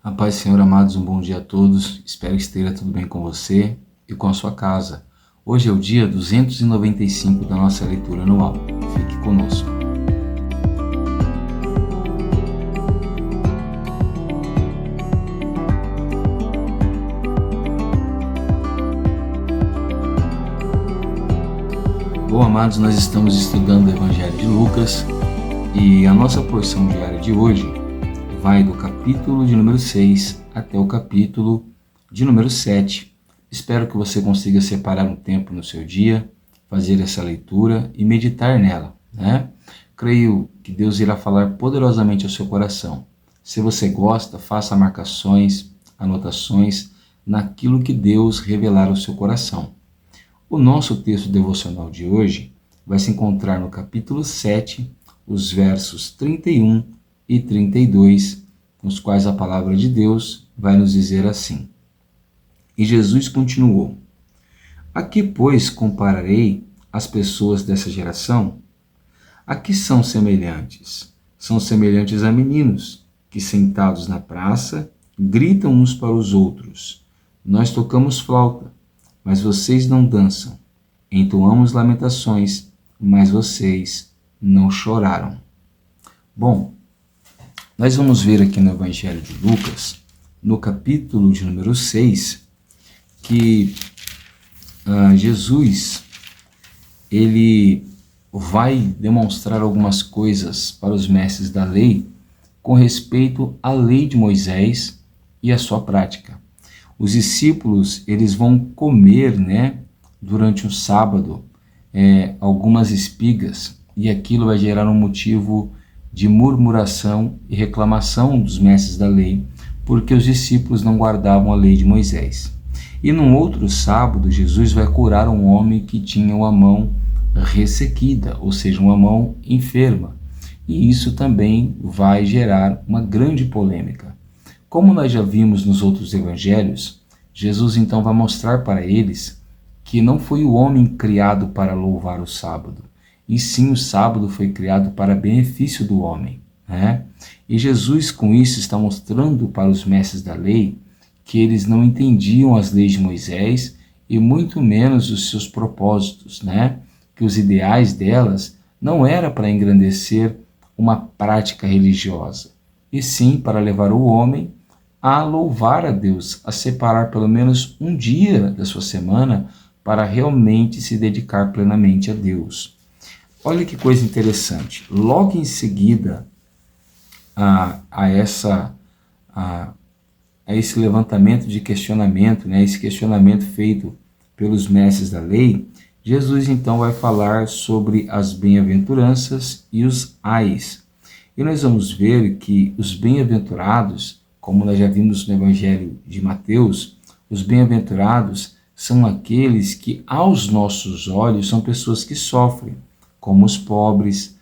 A paz do Senhor, amados, um bom dia a todos. Espero que esteja tudo bem com você e com a sua casa. Hoje é o dia 295 da nossa leitura anual. Fique conosco. Bom, amados, nós estamos estudando o Evangelho de Lucas e a nossa porção diária de hoje vai do capítulo de número 6 até o capítulo de número 7. Espero que você consiga separar um tempo no seu dia, fazer essa leitura e meditar nela, né? Creio que Deus irá falar poderosamente ao seu coração. Se você gosta, faça marcações, anotações naquilo que Deus revelar ao seu coração. O nosso texto devocional de hoje vai se encontrar no capítulo 7, os versos 31 e 32, nos quais a palavra de Deus vai nos dizer assim: E Jesus continuou: A que, pois, compararei as pessoas dessa geração? A que são semelhantes? São semelhantes a meninos, que sentados na praça, gritam uns para os outros: Nós tocamos flauta, mas vocês não dançam. Entoamos lamentações, mas vocês não choraram. Bom, nós vamos ver aqui no Evangelho de Lucas, no capítulo de número 6, que Jesus ele vai demonstrar algumas coisas para os mestres da lei com respeito à lei de Moisés e a sua prática. Os discípulos eles vão comer, durante um sábado, algumas espigas, e aquilo vai gerar um motivo de murmuração e reclamação dos mestres da lei, porque os discípulos não guardavam a lei de Moisés. E num outro sábado, Jesus vai curar um homem que tinha uma mão ressequida, ou seja, uma mão enferma. E isso também vai gerar uma grande polêmica. Como nós já vimos nos outros evangelhos, Jesus então vai mostrar para eles que não foi o homem criado para louvar o sábado, e sim o sábado foi criado para benefício do homem, né? E Jesus com isso está mostrando para os mestres da lei que eles não entendiam as leis de Moisés e muito menos os seus propósitos, né? Que os ideais delas não era para engrandecer uma prática religiosa, e sim para levar o homem a louvar a Deus, a separar pelo menos um dia da sua semana para realmente se dedicar plenamente a Deus. Olha que coisa interessante. Logo em seguida a esse levantamento de questionamento, esse questionamento feito pelos mestres da lei, Jesus então vai falar sobre as bem-aventuranças e os ais. E nós vamos ver que os bem-aventurados, como nós já vimos no Evangelho de Mateus, os bem-aventurados são aqueles que, aos nossos olhos, são pessoas que sofrem, como os pobres,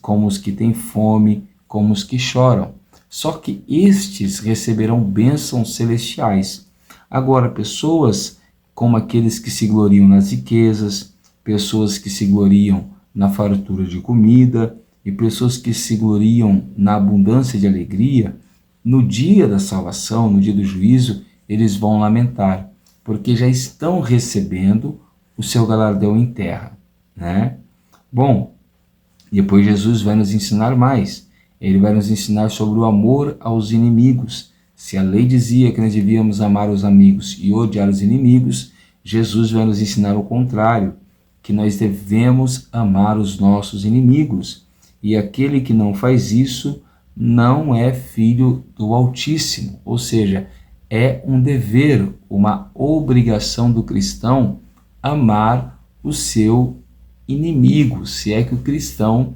como os que têm fome, como os que choram. Só que estes receberão bênçãos celestiais. Agora, pessoas como aqueles que se gloriam nas riquezas, pessoas que se gloriam na fartura de comida e pessoas que se gloriam na abundância de alegria, no dia da salvação, no dia do juízo, eles vão lamentar, porque já estão recebendo o seu galardão em terra, né? Bom, depois Jesus vai nos ensinar mais. Ele vai nos ensinar sobre o amor aos inimigos. Se a lei dizia que nós devíamos amar os amigos e odiar os inimigos, Jesus vai nos ensinar o contrário, que nós devemos amar os nossos inimigos. E aquele que não faz isso não é filho do Altíssimo, ou seja, é um dever, uma obrigação do cristão amar o seu inimigo, se é que o cristão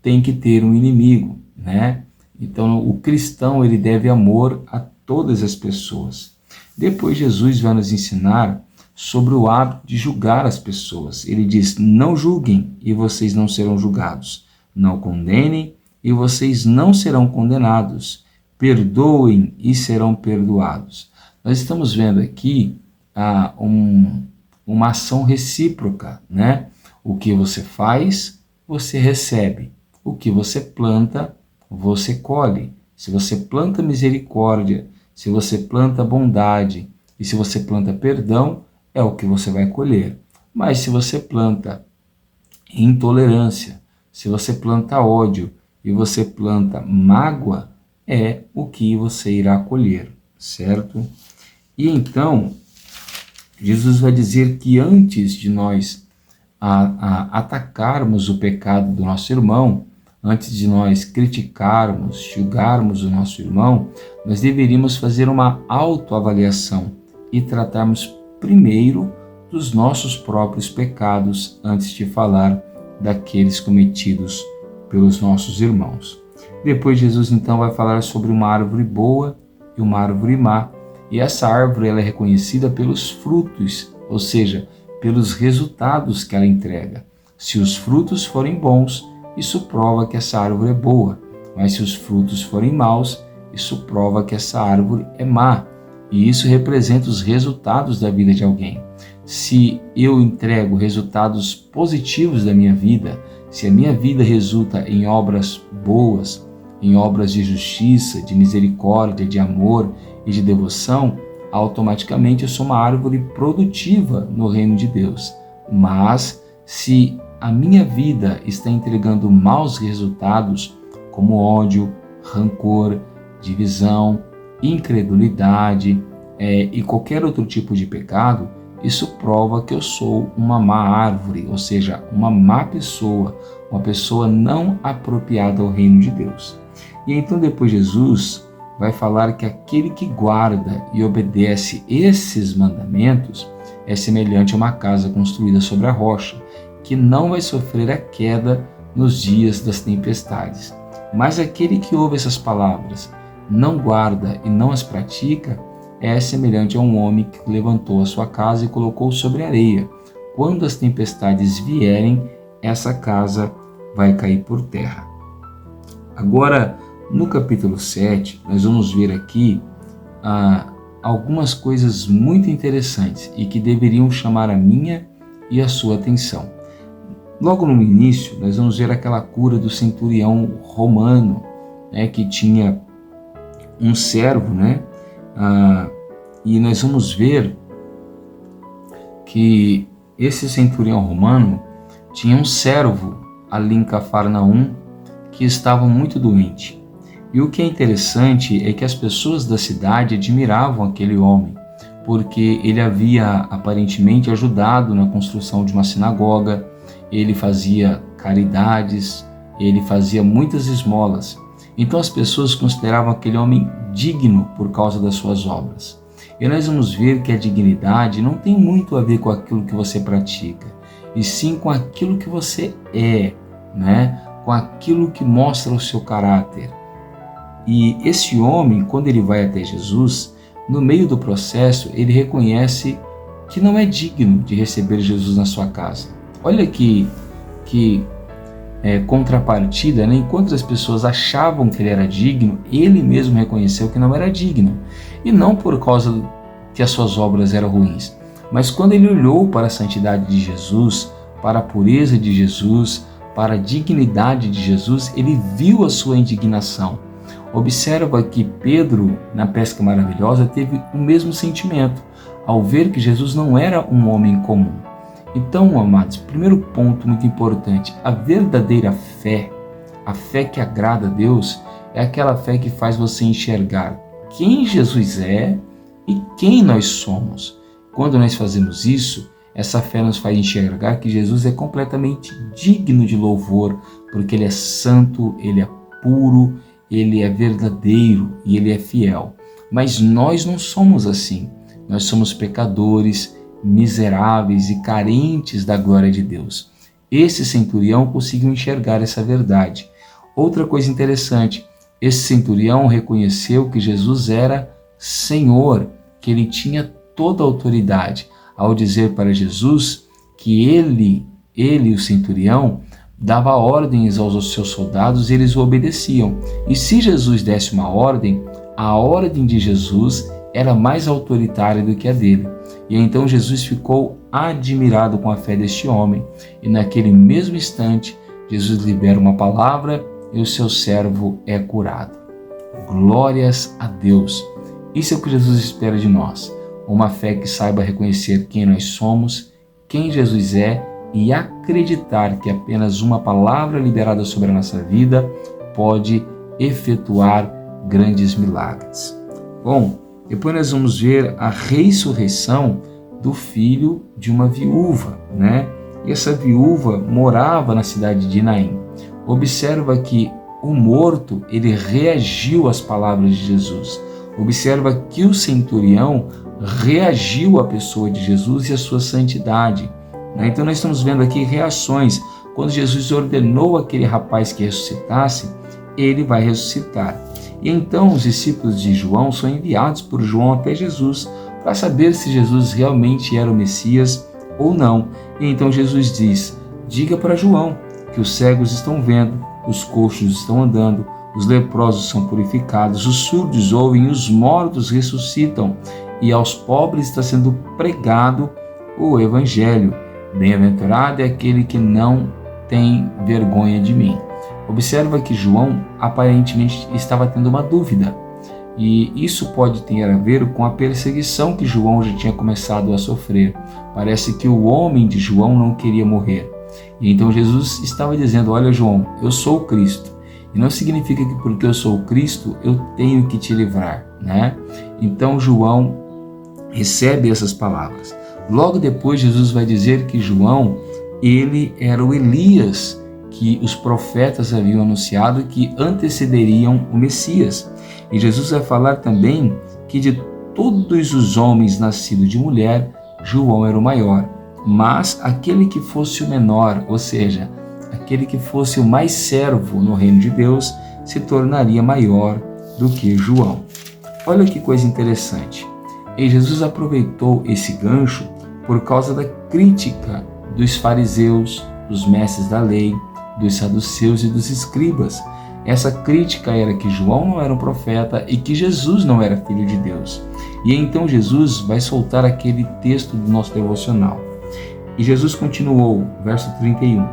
tem que ter um inimigo, né? Então o cristão ele deve amor a todas as pessoas. Depois Jesus vai nos ensinar sobre o hábito de julgar as pessoas. Ele diz: não julguem e vocês não serão julgados, não condenem e vocês não serão condenados, perdoem e serão perdoados. Nós estamos vendo aqui uma ação recíproca, né? O que você faz, você recebe. O que você planta, você colhe. Se você planta misericórdia, Se você planta bondade e se você planta perdão, é o que você vai colher. Mas se você planta intolerância, se você planta ódio e você planta mágoa, é o que você irá colher, certo? E então, Jesus vai dizer que antes de nós atacarmos o pecado do nosso irmão, antes de nós criticarmos, julgarmos o nosso irmão, nós deveríamos fazer uma autoavaliação e tratarmos primeiro dos nossos próprios pecados antes de falar daqueles cometidos pelos nossos irmãos. Depois Jesus então vai falar sobre uma árvore boa e uma árvore má. E essa árvore ela é reconhecida pelos frutos, ou seja, pelos resultados que ela entrega. Se os frutos forem bons, isso prova que essa árvore é boa, mas se os frutos forem maus, isso prova que essa árvore é má. E isso representa os resultados da vida de alguém. Se eu entrego resultados positivos da minha vida, se a minha vida resulta em obras boas, em obras de justiça, de misericórdia, de amor e de devoção, automaticamente eu sou uma árvore produtiva no reino de Deus. Mas se a minha vida está entregando maus resultados, como ódio, rancor, divisão, incredulidade e qualquer outro tipo de pecado, isso prova que eu sou uma má árvore, ou seja, uma má pessoa, uma pessoa não apropriada ao reino de Deus. E então depois Jesus vai falar que aquele que guarda e obedece esses mandamentos é semelhante a uma casa construída sobre a rocha, que não vai sofrer a queda nos dias das tempestades. Mas aquele que ouve essas palavras, não guarda e não as pratica, é semelhante a um homem que levantou a sua casa e colocou sobre areia. Quando as tempestades vierem, essa casa vai cair por terra. Agora, no capítulo 7, nós vamos ver aqui algumas coisas muito interessantes e que deveriam chamar a minha e a sua atenção. Logo no início, nós vamos ver aquela cura do centurião romano, que tinha um servo, e nós vamos ver que esse centurião romano tinha um servo ali em Cafarnaum que estava muito doente. E o que é interessante é que as pessoas da cidade admiravam aquele homem, porque ele havia aparentemente ajudado na construção de uma sinagoga, ele fazia caridades, ele fazia muitas esmolas. Então as pessoas consideravam aquele homem digno por causa das suas obras. E nós vamos ver que a dignidade não tem muito a ver com aquilo que você pratica, e sim com aquilo que você é, com aquilo que mostra o seu caráter. E esse homem, quando ele vai até Jesus, no meio do processo, ele reconhece que não é digno de receber Jesus na sua casa. Olha que contrapartida, enquanto as pessoas achavam que ele era digno, ele mesmo reconheceu que não era digno. E não por causa que as suas obras eram ruins, mas quando ele olhou para a santidade de Jesus, para a pureza de Jesus, para a dignidade de Jesus, ele viu a sua indignação. Observa que Pedro, na pesca maravilhosa, teve o mesmo sentimento, ao ver que Jesus não era um homem comum. Então, amados, primeiro ponto muito importante, a verdadeira fé, a fé que agrada a Deus, é aquela fé que faz você enxergar quem Jesus é e quem nós somos. Quando nós fazemos isso, essa fé nos faz enxergar que Jesus é completamente digno de louvor, porque Ele é santo, Ele é puro, Ele é verdadeiro e Ele é fiel. Mas nós não somos assim. Nós somos pecadores, miseráveis e carentes da glória de Deus. Esse centurião conseguiu enxergar essa verdade. Outra coisa interessante, esse centurião reconheceu que Jesus era Senhor, que Ele tinha toda a autoridade, ao dizer para Jesus que ele, o centurião, dava ordens aos seus soldados e eles o obedeciam. E se Jesus desse uma ordem, a ordem de Jesus era mais autoritária do que a dele. E então Jesus ficou admirado com a fé deste homem. E naquele mesmo instante, Jesus libera uma palavra e o seu servo é curado. Glórias a Deus! Isso é o que Jesus espera de nós. Uma fé que saiba reconhecer quem nós somos, quem Jesus é e acreditar que apenas uma palavra liberada sobre a nossa vida pode efetuar grandes milagres. Bom, depois nós vamos ver a ressurreição do filho de uma viúva, né? E essa viúva morava na cidade de Naim. Observa que o morto, ele reagiu às palavras de Jesus. Observa que o centurião reagiu à pessoa de Jesus e à sua santidade. Então nós estamos vendo aqui reações. Quando Jesus ordenou aquele rapaz que ressuscitasse, ele vai ressuscitar. E então os discípulos de João são enviados por João até Jesus para saber se Jesus realmente era o Messias ou não. E então Jesus diz: diga para João que os cegos estão vendo, os coxos estão andando, os leprosos são purificados, os surdos ouvem, os mortos ressuscitam, e aos pobres está sendo pregado o Evangelho. Bem-aventurado é aquele que não tem vergonha de mim. Observa que João aparentemente estava tendo uma dúvida, e isso pode ter a ver com a perseguição que João já tinha começado a sofrer. Parece que o homem de João não queria morrer. E então Jesus estava dizendo: olha, João, eu sou o Cristo. E não significa que porque eu sou o Cristo, eu tenho que te livrar, né? Então João recebe essas palavras. Logo depois Jesus vai dizer que João, ele era o Elias que os profetas haviam anunciado que antecederiam o Messias. E Jesus vai falar também que de todos os homens nascidos de mulher, João era o maior. Mas aquele que fosse o menor, ou seja, aquele que fosse o mais servo no reino de Deus, se tornaria maior do que João. Olha que coisa interessante. E Jesus aproveitou esse gancho por causa da crítica dos fariseus, dos mestres da lei, dos saduceus e dos escribas. Essa crítica era que João não era um profeta e que Jesus não era filho de Deus. E então Jesus vai soltar aquele texto do nosso devocional. E Jesus continuou, verso 31.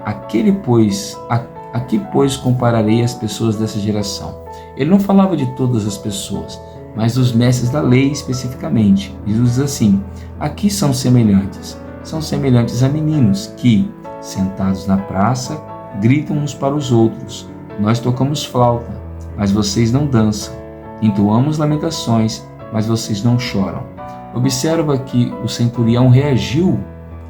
Aqui, pois, compararei as pessoas dessa geração. Ele não falava de todas as pessoas, mas dos mestres da lei especificamente. Jesus diz assim: aqui são semelhantes a meninos que, sentados na praça, gritam uns para os outros: nós tocamos flauta, mas vocês não dançam. Entoamos lamentações, mas vocês não choram. Observa que o centurião reagiu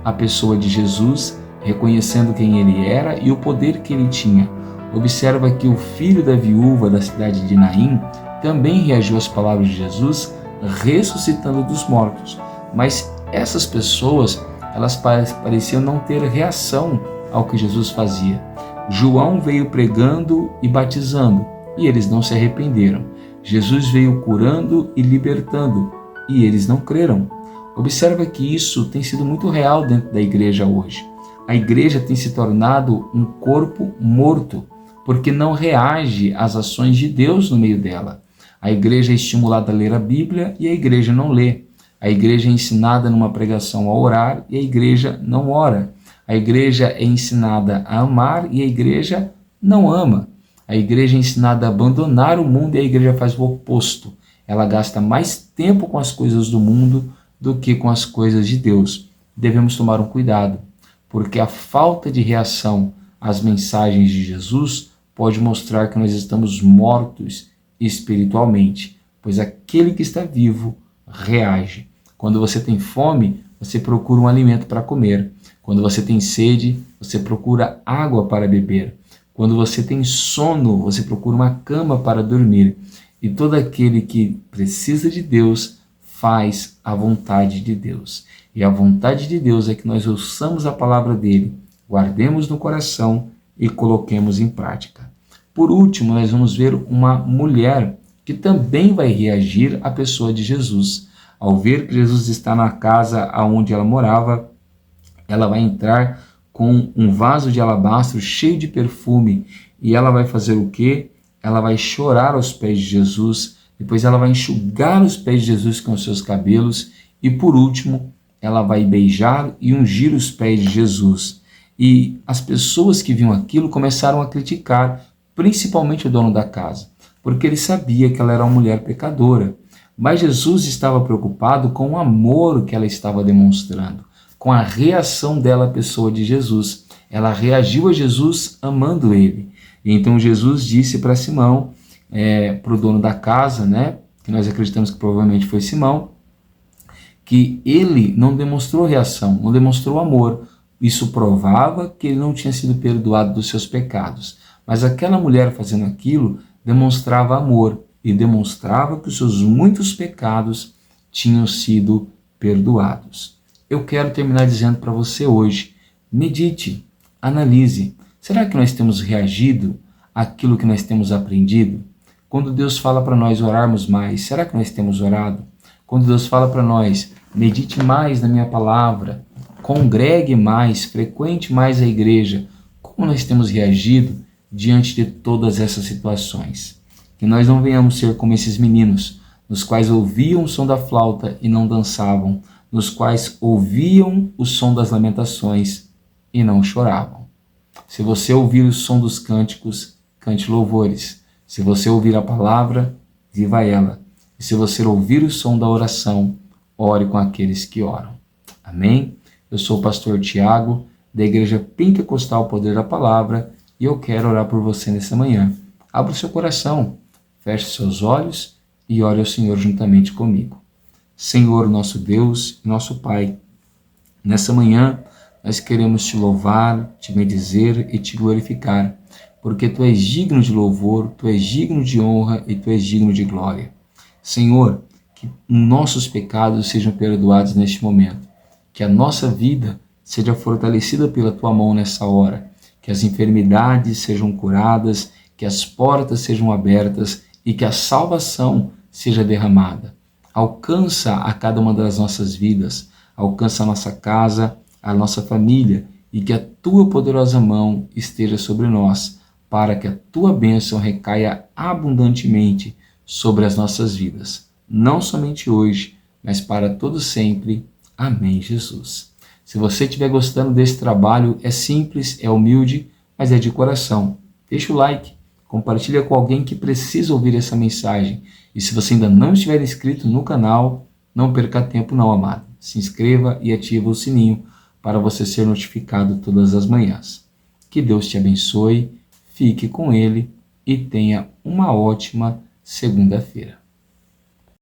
à pessoa de Jesus, reconhecendo quem ele era e o poder que ele tinha. Observa que o filho da viúva da cidade de Naim também reagiu às palavras de Jesus, ressuscitando dos mortos. Mas essas pessoas, elas pareciam não ter reação ao que Jesus fazia. João veio pregando e batizando, e eles não se arrependeram. Jesus veio curando e libertando, e eles não creram. Observa que isso tem sido muito real dentro da igreja hoje. A igreja tem se tornado um corpo morto, porque não reage às ações de Deus no meio dela. A igreja é estimulada a ler a Bíblia e a igreja não lê. A igreja é ensinada numa pregação a orar e a igreja não ora. A igreja é ensinada a amar e a igreja não ama. A igreja é ensinada a abandonar o mundo e a igreja faz o oposto. Ela gasta mais tempo com as coisas do mundo do que com as coisas de Deus. Devemos tomar um cuidado, porque a falta de reação às mensagens de Jesus pode mostrar que nós estamos mortos espiritualmente, pois aquele que está vivo reage. Quando você tem fome, você procura um alimento para comer. Quando você tem sede, você procura água para beber. Quando você tem sono, você procura uma cama para dormir. E todo aquele que precisa de Deus faz a vontade de Deus. E a vontade de Deus é que nós ouçamos a palavra dele, guardemos no coração e coloquemos em prática. Por último, nós vamos ver uma mulher que também vai reagir à pessoa de Jesus. Ao ver que Jesus está na casa onde ela morava, ela vai entrar com um vaso de alabastro cheio de perfume e ela vai fazer o quê? Ela vai chorar aos pés de Jesus, depois ela vai enxugar os pés de Jesus com os seus cabelos e, por último, ela vai beijar e ungir os pés de Jesus. E as pessoas que viam aquilo começaram a criticar, principalmente o dono da casa, porque ele sabia que ela era uma mulher pecadora. Mas Jesus estava preocupado com o amor que ela estava demonstrando, com a reação dela à pessoa de Jesus. Ela reagiu a Jesus amando ele. E então Jesus disse para Simão, para o dono da casa, né, que nós acreditamos que provavelmente foi Simão, que ele não demonstrou reação, não demonstrou amor. Isso provava que ele não tinha sido perdoado dos seus pecados. Mas aquela mulher fazendo aquilo demonstrava amor e demonstrava que os seus muitos pecados tinham sido perdoados. Eu quero terminar dizendo para você hoje, medite, analise. Será que nós temos reagido àquilo que nós temos aprendido? Quando Deus fala para nós orarmos mais, será que nós temos orado? Quando Deus fala para nós, medite mais na minha palavra, congregue mais, frequente mais a igreja, como nós temos reagido diante de todas essas situações? Que nós não venhamos ser como esses meninos, nos quais ouviam o som da flauta e não dançavam, nos quais ouviam o som das lamentações e não choravam. Se você ouvir o som dos cânticos, cante louvores. Se você ouvir a palavra, viva ela. E se você ouvir o som da oração, ore com aqueles que oram. Amém? Eu sou o pastor Tiago, da Igreja Pentecostal Poder da Palavra, e eu quero orar por você nessa manhã. Abra o seu coração, feche seus olhos e ore ao Senhor juntamente comigo. Senhor, nosso Deus e nosso Pai, nessa manhã nós queremos te louvar, te bendizer e te glorificar, porque tu és digno de louvor, tu és digno de honra e tu és digno de glória. Senhor, que nossos pecados sejam perdoados neste momento, que a nossa vida seja fortalecida pela tua mão nessa hora, que as enfermidades sejam curadas, que as portas sejam abertas e que a salvação seja derramada. Alcança a cada uma das nossas vidas, alcança a nossa casa, a nossa família, e que a tua poderosa mão esteja sobre nós, para que a tua bênção recaia abundantemente sobre as nossas vidas, não somente hoje, mas para todo sempre. Amém, Jesus. Se você estiver gostando desse trabalho, é simples, é humilde, mas é de coração. Deixa o like, compartilha com alguém que precisa ouvir essa mensagem. E se você ainda não estiver inscrito no canal, não perca tempo não, amado. Se inscreva e ative o sininho para você ser notificado todas as manhãs. Que Deus te abençoe, fique com Ele e tenha uma ótima segunda-feira.